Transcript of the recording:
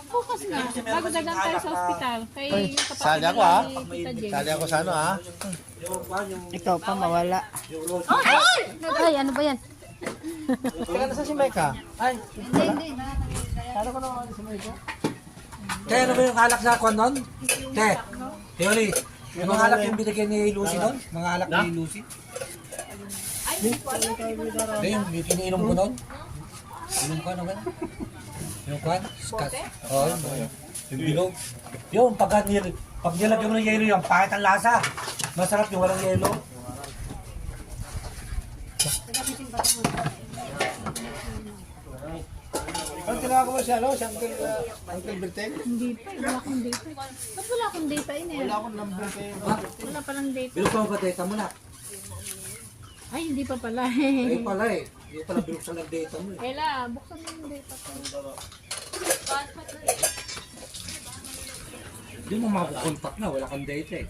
Bukas na. Bago dagang tayo sa ospital. Kay kapatid Sali ako nila ha. ni Tita Jen. Sali ako sa ano ha. Ikaw pa mawala. Ay, ano ba yan? Teka na sa si Mecca. Ay, Hindi. kala ko naman si Mecca. Te, ano ba yung alak sa kwan nun? Te, Teoli, yung mga alak yung binigyan ni Lucy nun? Mga alak ni Lucy? Te, yung kiniinom ko nun? Inom ko, ano ba? Yung kwan? Skat. Oo, yung bilog. Yung pag nilagyan mo ng yelo yung pahit ang lasa. Masarap yung walang yelo. Ano tinawag mo siya, no? Si Uncle Bertel? Hindi pa. Wala akong data. Ba't wala akong data yun eh? Wala akong number kayo. Wala palang data. Bilog pa ba data mo na? Ay, hindi pa pala. Ay pala eh. Hindi pala bilog sa lang data mo eh. Ella, buksan mo yung data ko. Hindi mo makakontak na, wala kang data eh.